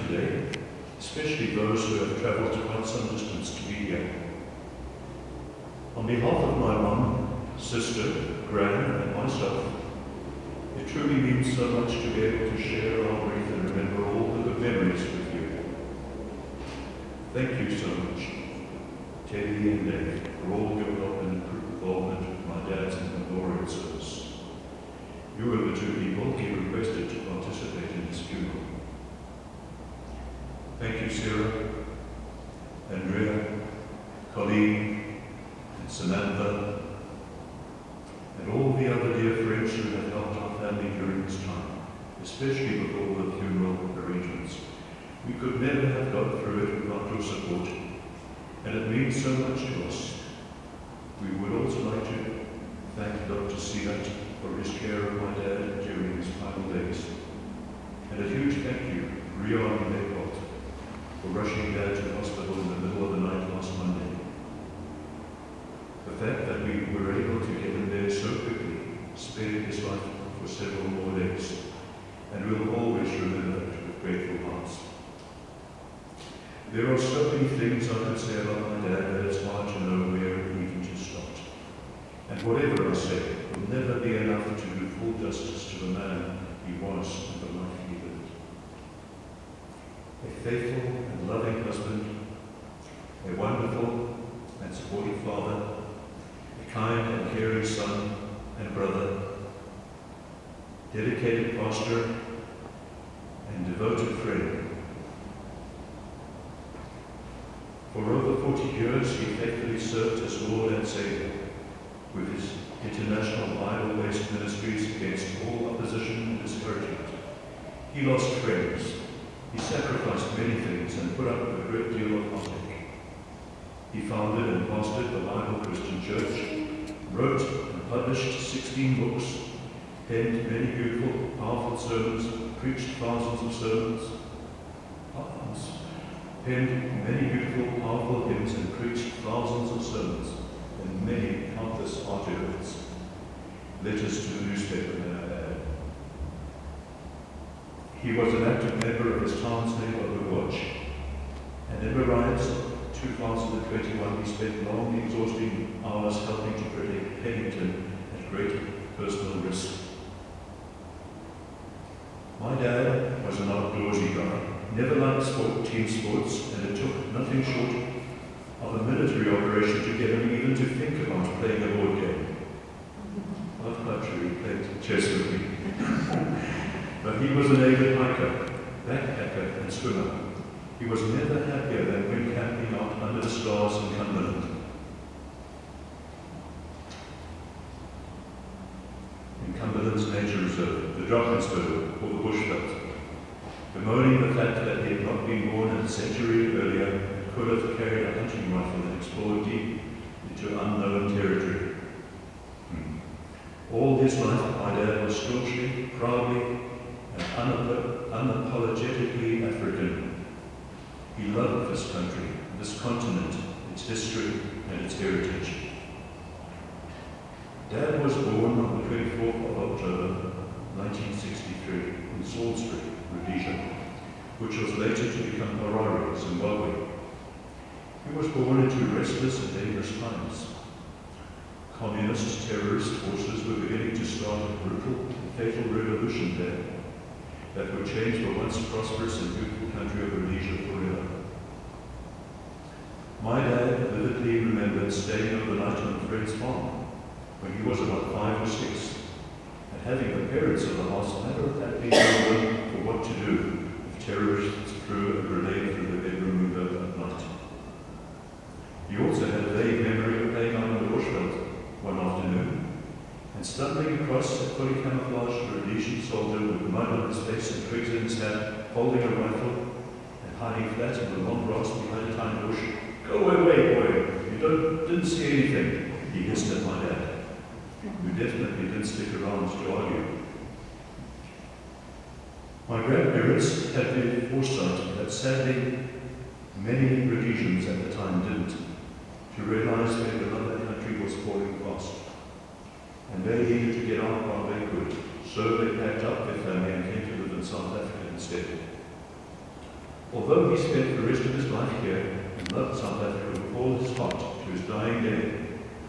today, especially those who have travelled quite some distance to be here. On behalf of my mum, sister, gran, and myself, it truly means so much to be able to share our grief and remember all the good memories with you. Thank you so much, Teddy and Dave, for all your help and involvement with my dad's memorial service. You were the two people he requested to participate in his funeral. Thank you, Sarah, Andrea, Colleen, and Samantha, and all the other dear friends who have helped our family during this time, especially with all the funeral arrangements. We could never have got through it without your support, and it means so much to us. We would also like to thank Dr. Silat for his care of my dad during his final days. And a huge thank you, Rion Willcock, for rushing Dad to hospital in the middle of the night last Monday. The fact that we were able to get him there so quickly spared his life for several more days, and we'll always remember it with grateful hearts. There are so many things I could say about my dad that it's hard to know where even to start. And whatever I say will never be enough to do full justice to the man he was and the life he lived. A faithful and loving husband, a wonderful and supportive father, a kind and caring son and brother, dedicated pastor, and devoted friend. For over 40 years, he faithfully served as Lord and Saviour with his international Bible-based ministries against all opposition and discouragement. He lost friends. He sacrificed many things and put up with a great deal of heartache. He founded and pastored the Bible Christian Church, wrote and published 16 books, penned many beautiful, powerful sermons, preached thousands of sermons, penned many beautiful, powerful hymns, and preached thousands of sermons, and many countless articles, letters to the newspaper and our dad. He was an active member of his town's neighborhood watch, and in Ryan's 2021 he spent long, exhausting hours helping to protect Pennington at great personal risk. My dad was an outdoorsy guy, never liked team sports, and it took nothing short of a military operation to get him even to think about playing a board game. Not quite sure he played chess with me. But he was an avid hiker, backpacker, and swimmer. He was never happier than when camping out under the stars in Cumberland. In Cumberland's nature reserve, the Drakensberg, or the Bushveld, bemoaning the fact that he had not been born a century earlier and could have carried a hunting rifle and explored deep into unknown territory. All his life, my dad was staunchly, proudly, and unapologetically African. He loved this country, this continent, its history, and its heritage. Dad was born on the 24th of October, 1963, in Salisbury, Rhodesia, which was later to become Harare, Zimbabwe. He was born into restless and dangerous times. Communist terrorist forces were beginning to start a brutal and fatal revolution there that would change the once prosperous and beautiful country of Rhodesia forever. My dad vividly remembered staying overnight on a friend's farm when he was about 5 or 6, and having the parents of the house matter-of-factly tell them for what to do if terrorists threw a grenade through the bedroom window at night. He also had a vague memory of playing out on the bushveld one afternoon, and stumbling across a fully camouflaged Rhodesian soldier with mud on his face and twigs in his hand, holding a rifle and hiding flat in the long grass behind a tiny bush. "Go away, boy! You didn't see anything," he hissed at my dad, who definitely didn't stick around to argue. My grandparents had the foresight that sadly many Rhodesians at the time didn't, to realize their beloved country was falling fast, and they needed to get out while they could, so they packed up their family and came to live in South Africa instead. Although he spent the rest of his life here and loved South Africa with all his heart to his dying day,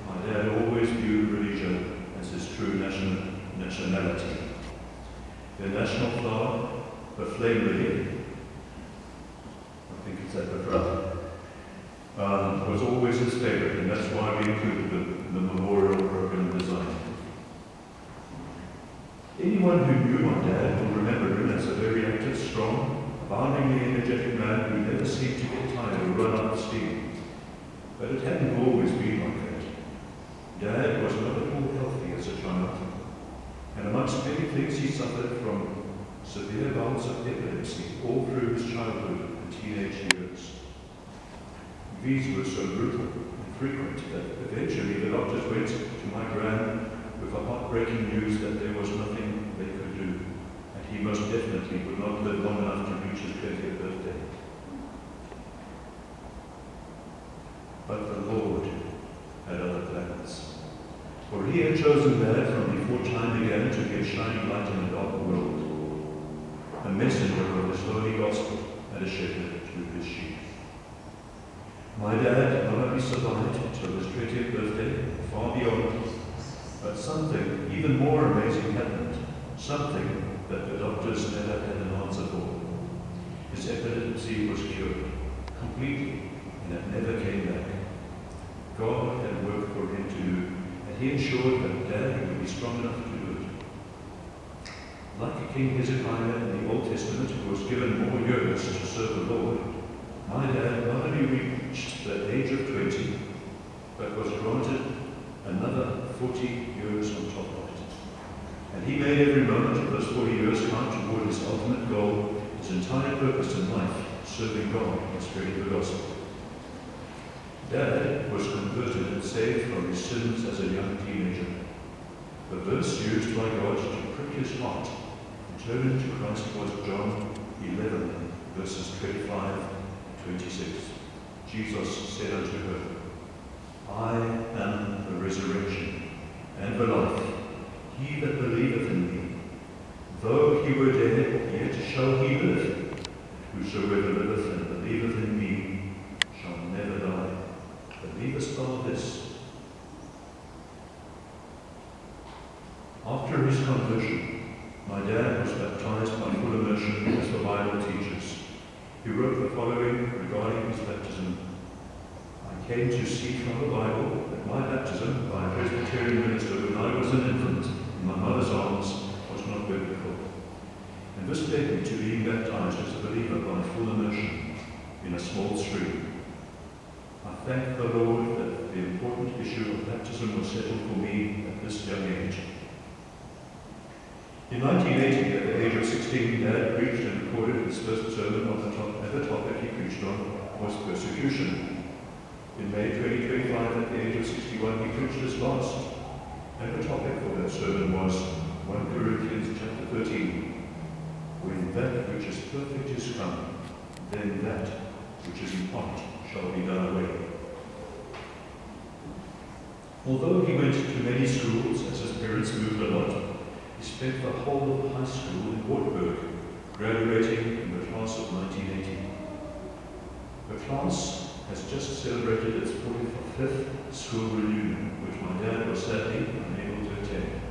my dad always viewed religion as his true nationality. Their national flower, the flame lily, I think it's at the front, was always his favorite, and that's why we included it in the memorial program design. Anyone who knew my dad will remember him as a very active, strong, aboundingly energetic man who never seemed to get tired or run out of steam. But it hadn't always been like that. Dad was not at all healthy as a child, and amongst many things he suffered from severe bouts of epilepsy all through his childhood and teenage years. These were so brutal and frequent that eventually the doctors went to my gran with the heartbreaking news that there was nothing they could do, and he most definitely would not live long enough to reach his 20th birthday. But the Lord had other plans, for he had chosen Dad from before time began to be a shining light in a dark world, a messenger of his holy gospel and a shepherd to his sheep. My dad not only survived till his 20th birthday, far beyond, but something even more amazing happened, something that the doctors never had an answer for. His epilepsy was cured, completely, and it never came back. God had work for him to do, and he ensured that Dad would be strong enough to do it. Like King Hezekiah in the Old Testament, who was given more years to serve the Lord, my dad not only reached the age of 20, but was granted another 40 years on top of it. And he made every moment of those 40 years count toward his ultimate goal, his entire purpose in life, serving God and spreading the gospel. Dad was converted and saved from his sins as a young teenager. The verse used by God to prick his heart and turn him to Christ was John 11, verses 25 and 26. Jesus said unto her, I am the resurrection and the life. He that believeth in me, though he were dead, yet shall he live. Whosoever liveth and believeth in me shall never die. Believest thou this? After his conversion, my dad was baptized by full immersion as the Bible teaches. He wrote the following regarding his baptism. I came to see from the Bible that my baptism by a Presbyterian minister when I was an infant in my mother's arms was not biblical. And this led me to being baptized as a believer by full immersion in a small stream. I thank the Lord that the important issue of baptism was settled for me at this young age. In 1980, at the age of 16, Dad preached and recorded his first sermon on the topic he preached on was persecution. In May 2025, at the age of 61, he preached his last, and the topic for that sermon was 1 Corinthians chapter 13. When that which is perfect is come, then that which is in part shall be done away. Although he went to many schools as his parents moved a lot, he spent the whole of high school in Wartburg, graduating in the class of 1980. The class has just celebrated its 45th school reunion, which my dad was sadly unable to attend,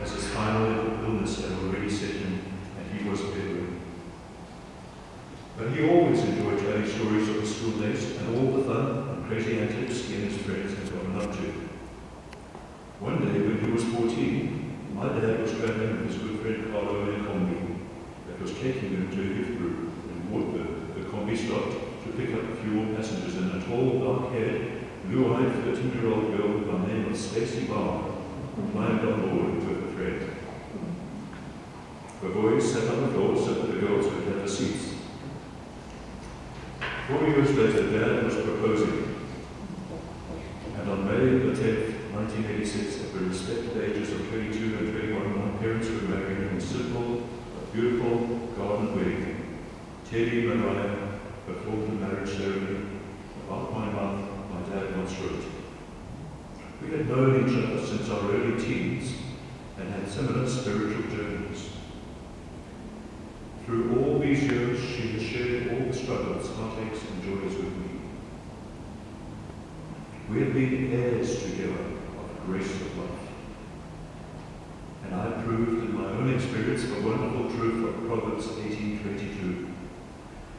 as his final illness had already set in and he was bedridden. But he always enjoyed telling stories of the school days and all the fun and crazy antics he and his friends had gotten up to. One day when he was 14, my dad was traveling with his good friend Carlo in a combi that was taking him to Hillsborough in Wartburg. The combi stopped to pick up a few more passengers, and a tall, dark-haired, blue-eyed 13-year-old girl by the name of Stacy Barr climbed on board with a friend. The boys sat on the floor so that the girls could have their seats. 4 years later, Dad was proposing, and on May the 10th, 1986, at the respective ages of 22 and 21, my parents were married in a simple but beautiful garden wedding. Teddy and Mariah performed the marriage ceremony. About my month, my dad once wrote, we had known each other since our early teens and had similar spiritual journeys. Through all these years, she has shared all the struggles joys with me. We have been heirs together of the grace of life. And I have proved in my own experience the wonderful truth of Proverbs 18:22.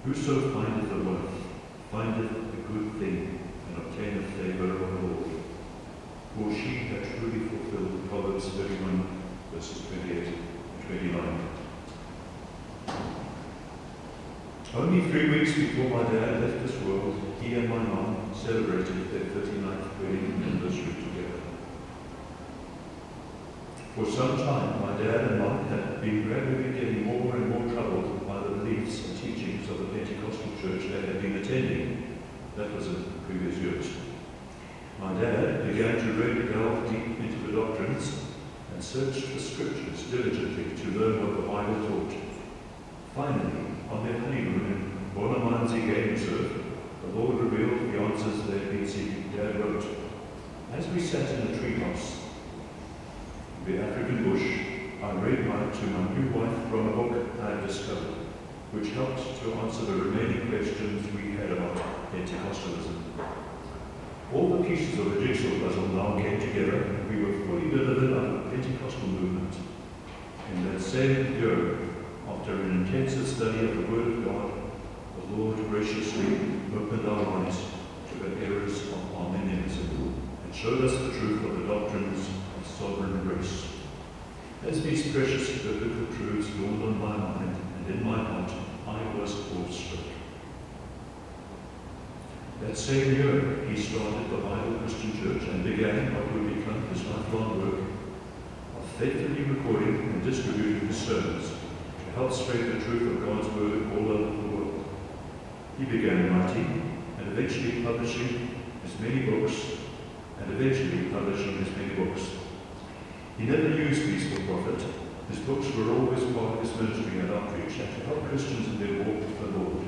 Whoso findeth a wife, findeth a good thing, and obtaineth favour of the Lord. For she hath truly fulfilled Proverbs 31, verses 28 and 29. Only 3 weeks before my dad left this world, he and my mum celebrated their 39th wedding anniversary together. For some time, my dad and mum had been gradually getting more and more troubled by the beliefs and teachings of the Pentecostal church they had been attending. That was in previous years. My dad began to really delve deep into the doctrines and searched the scriptures diligently to learn what the Bible taught. Finally, on their honeymoon in Bonamanzi Game Reserve, the Lord revealed the answers they had been seeking. Dad wrote, "As we sat in the treehouse, the African bush, I read to my new wife from a book I had discovered, which helped to answer the remaining questions we had about Pentecostalism. All the pieces of the jigsaw puzzle now came together, and we were fully delivered on the Pentecostal movement. In that same year, after an intensive study of the Word of God, the Lord graciously opened our eyes to the errors of Arminianism and showed us the truth of the doctrines of sovereign grace. As these precious biblical truths dawned on my mind and in my heart, I was awestruck. That same year, he started the Bible Christian Church and began what would become his lifelong work of faithfully recording and distributing his sermons to help spread the truth of God's Word all over the world. He began writing and eventually publishing as many books, He never used these for profit. His books were always part of his ministry and outreach and to help Christians in their walk with the Lord.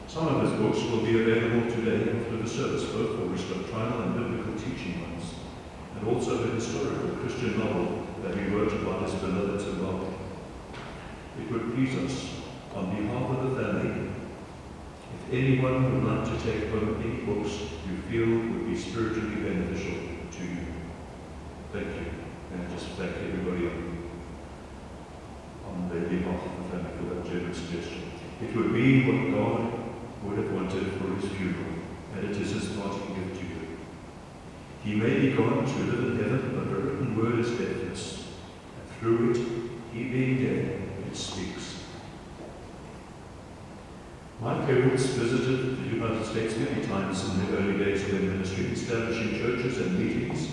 Some of his books will be available today after the service, both for doctrinal and biblical teaching ones, and also the historical Christian novel that he wrote about his beloved Zimbabwe. It would please us, on behalf of the family, if anyone would like to take home any books you feel would be spiritually beneficial to you. Thank you, and just thank everybody on their behalf of the family for that generous suggestion. It would be what God would have wanted for his funeral, and it is his parting gift to you. He may be gone to live in heaven, but the written word is deathless, and through it, he being dead, it speaks. My parents visited the United States many times in the early days of their ministry, establishing churches and meetings,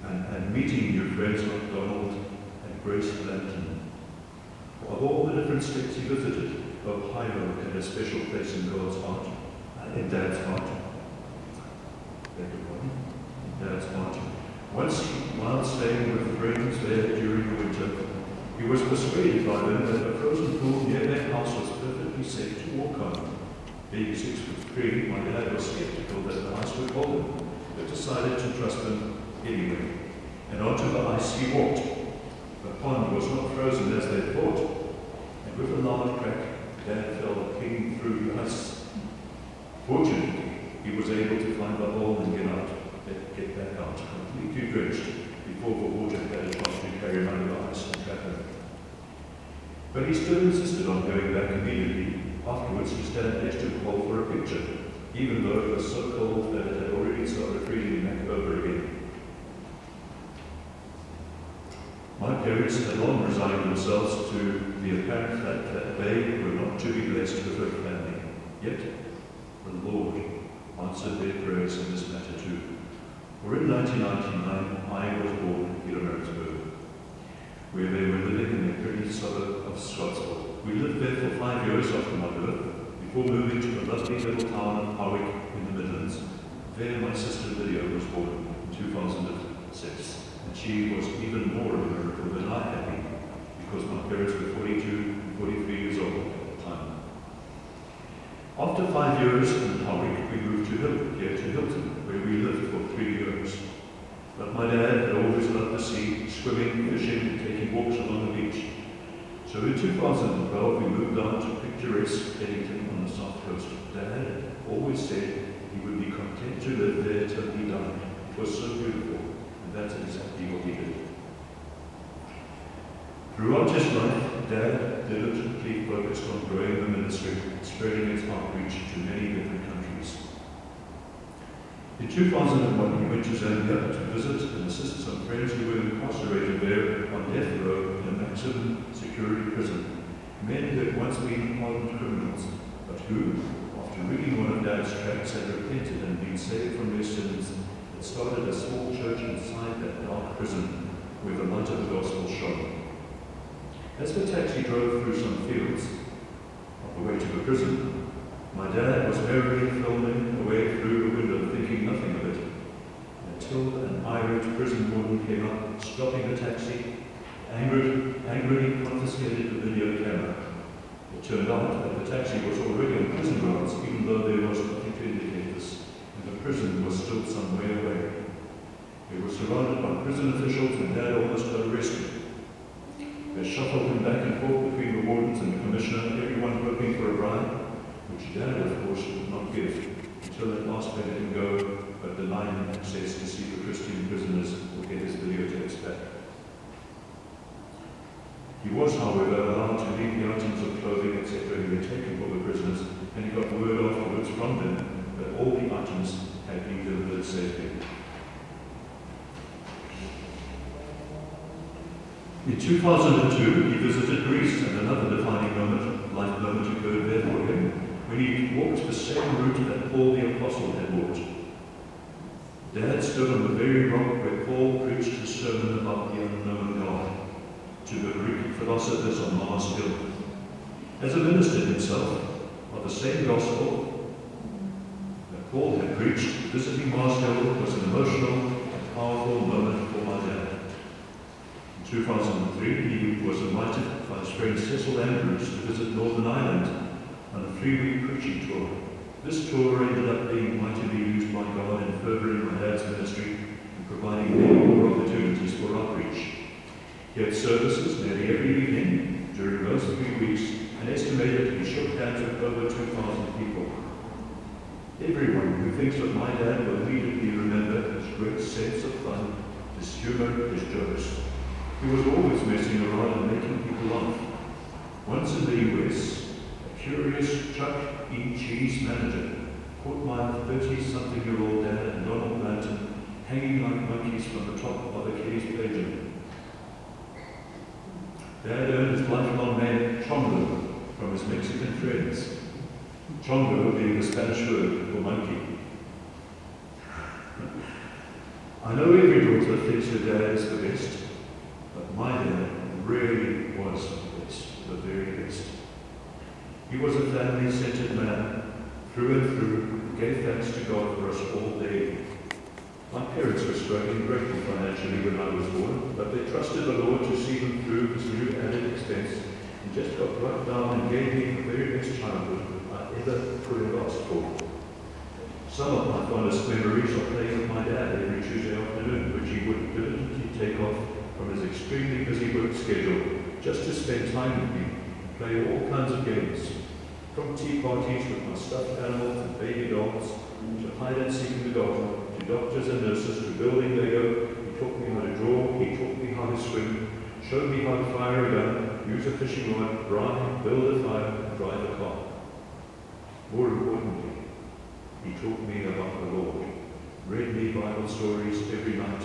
and meeting new friends like Donald and Grace Blanton. Of all the different states he visited, Ohio had a special place in God's heart, in Dad's heart. Dad's heart. Once, while staying with friends there during the winter, he was persuaded by them that a frozen pool near their house was perfectly safe to walk on. Being 6'3", my dad was skeptical that the ice would hold him, but decided to trust them anyway. And onto the ice he walked. The pond was not frozen as they thought, and with a loud crack, Dad fell clean through the ice. Fortunately, he was able to find the hole and get back out, completely drenched, before the water had a chance to carry him under the ice and trap him. But he still insisted on going back immediately afterwards to stand next to the hole for a picture, even though it was so cold that it had already started freezing back over again. My parents had long resigned themselves to the apparent fact that they were not to be blessed with a family. Yet, the Lord answered their prayers in this matter too. For in 1999, I was born in Pietermaritzburg, where they were living in a pretty suburb of Scottsville. We lived there for 5 years after my birth, before moving to the lovely little town of Howick in the Midlands. There my sister Lydia was born in 2006, and she was even more of a miracle than I had been, because my parents were 42 and 43 years old at the time. After 5 years in Howick, we moved to Hilton, where we lived for 3 years. But my dad had always loved the sea, swimming, fishing, and taking walks along the beach. So in 2012, we moved down to picturesque Eddington on the south coast. Dad had always always said he would be content to live there till he died. It was so beautiful, and that's exactly what he did. Throughout his life, Dad diligently focused on growing the ministry, spreading its outreach to many different countries. In 2001, he went to Zambia to visit and assist some friends who were incarcerated there on death row in a maximum security prison. Men who had once been hardened criminals, but who, after reading one of Dad's tracts, had repented and been saved from their sins, had started a small church inside that dark prison where the light of the gospel shone. As the taxi drove through some fields on the way to the prison, my dad was merrily filming away through the window, thinking nothing of it, until an irate prison warden came up, stopping the taxi, angrily confiscated the video camera. It turned out that the taxi was already on prison grounds, even though there was nothing to indicate this, and the prison was still some way away. They were surrounded by prison officials, and Dad almost got arrested. They shuffled him back and forth between the wardens and the commissioner, everyone hoping for a bribe, which Dad, of course, would not give, until at last they let him go, but denied him access to see the Christian prisoners or get his videotapes back. He was, however, allowed to leave the items of clothing, etc. he had taken for the prisoners, and he got word afterwards from them that all the items had been delivered safely. In 2002, he visited Greece, and another defining life moment occurred there for him, when he walked the same route that Paul the Apostle had walked. Dad stood on the very rock where Paul preached his sermon about the unknown God to the Greek philosophers on Mars Hill. As a minister himself of the same gospel that Paul had preached, visiting Mars Hill was an emotional and powerful moment for my dad. In 2003, he was invited by his friend Cecil Andrews to visit Northern Ireland on a 3-week preaching tour. This tour ended up being mightily used by God in furthering my dad's ministry and providing many more opportunities for outreach. He had services nearly every evening during those 3 weeks, and estimated he shook hands with over 2,000 people. Everyone who thinks of my dad will immediately remember his great sense of fun, his humor, his jokes. He was always messing around and making people laugh. Once in the US, a curious Chuck E. Cheese manager caught my 30-something-year-old dad and Donald Blanton hanging like monkeys from the top of a case pigeon. Dad earned his lifelong name Chongo from his Mexican friends, Chongo being the Spanish word for monkey. I know every daughter thinks her dad is the best, but my dad really was the best, the very best. He was a family-centered man, through and through, who gave thanks to God for us all daily. My parents were struggling greatly financially when I was born, but they trusted the Lord to see them through this new added expense, and just got right down and gave me the very best childhood I ever could have asked for. Some of my fondest memories are playing with my dad every Tuesday afternoon, which he would diligently take off from his extremely busy work schedule just to spend time with me and play all kinds of games, from tea parties with my stuffed animals and baby dolls, to hide and seek in the garden, to doctors and nurses, to building Lego. He taught me how to draw, he taught me how to swim, showed me how to fire a gun, use a fishing rod, brine, build a fire, and drive a car. More importantly, he taught me about the Lord, read me Bible stories every night,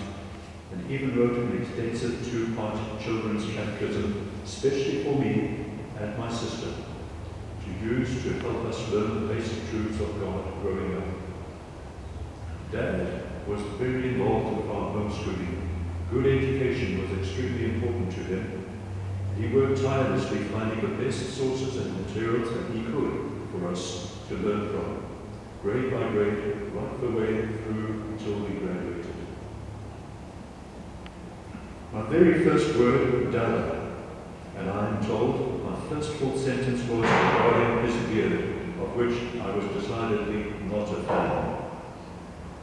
and even wrote an extensive 2-part children's catechism, especially for me and my sister, to use to help us learn the basic truths of God growing up. Dad was very involved with our homeschooling. Good education was extremely important to him. He worked tirelessly finding the best sources and materials that he could for us to learn from, grade by grade, right the way through until we graduated. My very first word, Dada, and I am told my first full sentence was regarding his beard, of which I was decidedly not a fan.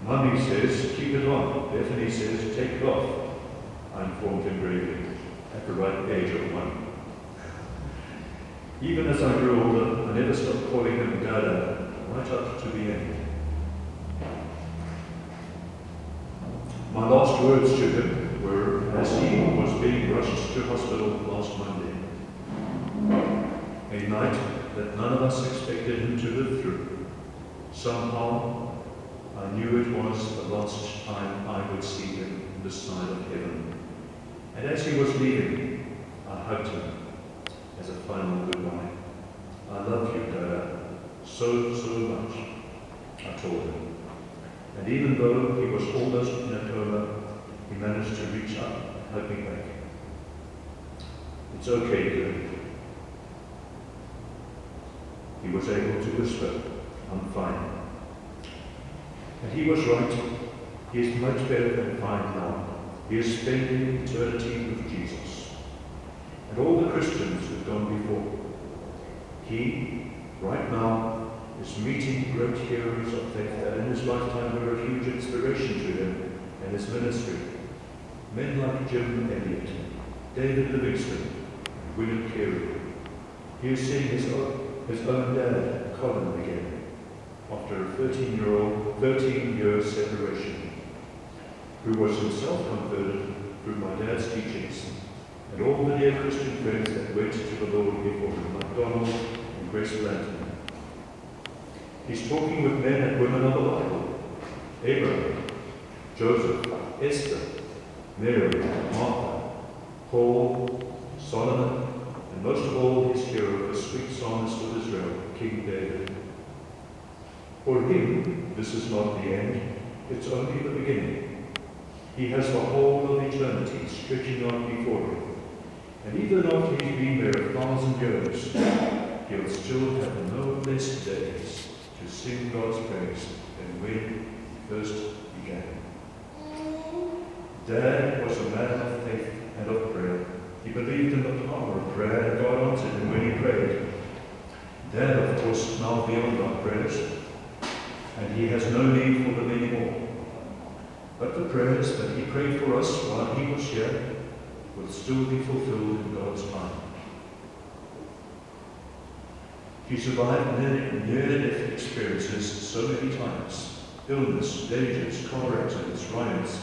Mummy says, keep it on. Bethany says, take it off. I informed him bravely, at the right age of 1. Even as I grew older, I never stopped calling him Dada, right up to the end. My last words to him were as he was being rushed to hospital last Monday. A night that none of us expected him to live through. Somehow, I knew it was the last time I would see him this side of heaven. And as he was leaving, I hugged him as a final goodbye. I love you, Dad, so much, I told him. And even though he was almost in a coma, he managed to reach up and hug me back. It's okay, dear. He was able to whisper, I'm fine. And he was right. He is much better than fine now. He is spending eternity with Jesus. And all the Christians who have gone before. He, right now, is meeting great heroes of faith that in his lifetime were a huge inspiration to him and his ministry. Men like Jim Elliot, David Livingstone, William Carey. He is seeing his own dad, Colin, again, after a 13-year separation, who was himself converted through my dad's teachings, and all the dear Christian friends that went to the Lord before him, like Donald and Grace Lanton. He's talking with men and women of the Bible, Abraham, Joseph, Esther, Mary, Martha, Paul, Solomon, and most of all his hero, the sweet psalmist of Israel, King David. For him, this is not the end, it's only the beginning. He has the whole of eternity stretching out before him. And even after he's been there 1,000 years, he'll still have no less days to sing God's praise than when he first began. Dad was a man of faith and of prayer. He believed in the power of prayer, and God answered him when he prayed. Dad, of course, now beyond our prayers, and he has no need for them anymore. But the prayers that he prayed for us while he was here will still be fulfilled in God's time. He survived near-death experiences so many times: illness, dangers, car accidents, riots,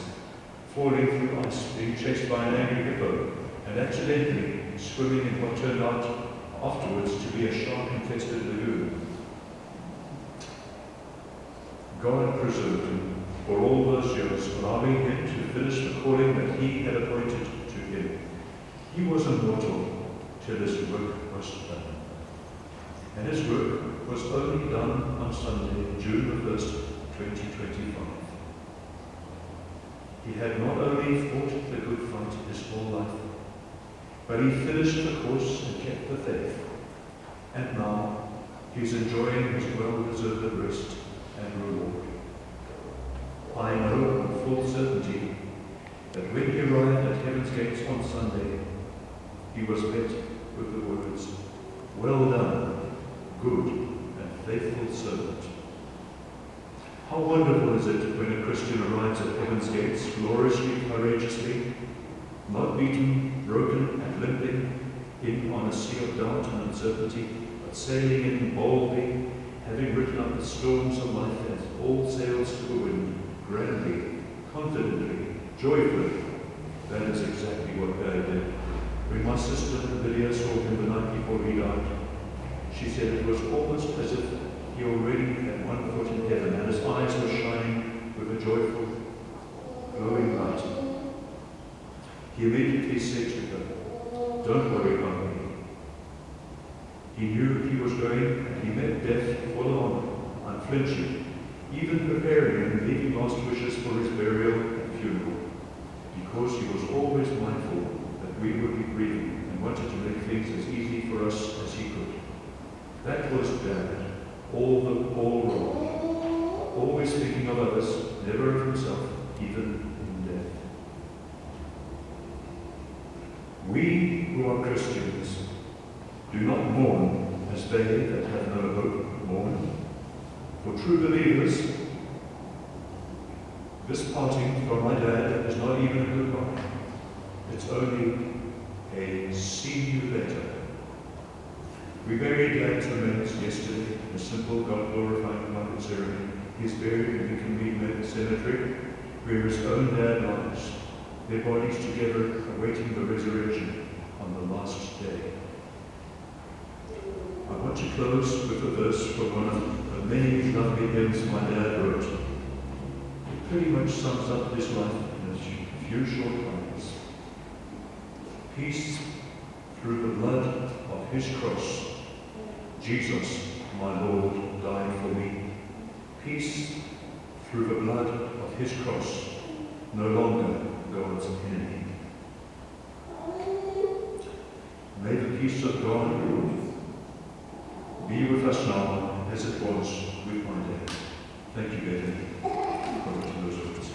falling through ice, being chased by an angry hippo, and accidentally swimming in what turned out afterwards to be a shark-infested lagoon. God preserved him for all those years, allowing him to finish the calling that he had appointed to him. He was immortal till his work was done. And his work was only done on Sunday, June the 1st, 2025. He had not only fought the good fight his whole life, but he finished the course and kept the faith. And now he is enjoying his well-deserved rest and reward. I know with full certainty that when he arrived at heaven's gates on Sunday, he was met with the words, "Well done, good and faithful servant." How wonderful is it when a Christian arrives at heaven's gates gloriously, courageously, not beaten, broken, and limping in on a sea of doubt and uncertainty, but sailing in boldly, having written up the storms of life as all sails to the wind, grandly, confidently, joyfully. That is exactly what Dad did. When my sister Lydia saw him the night before he died, she said it was almost as if he already had one foot in heaven, and his eyes were shining with a joyful, glowing light. He immediately said to her, "Don't worry about me." He knew he was going, and he met death full on, unflinching, even preparing and leaving last wishes for his burial and funeral, because he was always mindful that we would be grieving and wanted to make things as easy for us as he could. That was Dad, all wrong, always thinking of others, never of himself, even in death. We who are Christians do not mourn as they that have no hope mourn. For true believers, this parting from my dad is not even a goodbye. It's only a see you later. We buried Dad's remains yesterday in a simple God-glorifying He is buried in Lincoln Cemetery, where his own dad lies, their bodies together awaiting the resurrection on the last day. I want to close with a verse from one of the many lovely hymns my dad wrote. It pretty much sums up his life in a few short lines. Peace through the blood of his cross. Jesus, my Lord, died for me. Peace through the blood of his cross. No longer God's enemy. May the peace of God be with us now as it was with my dad. Thank you, Bethany, for those words.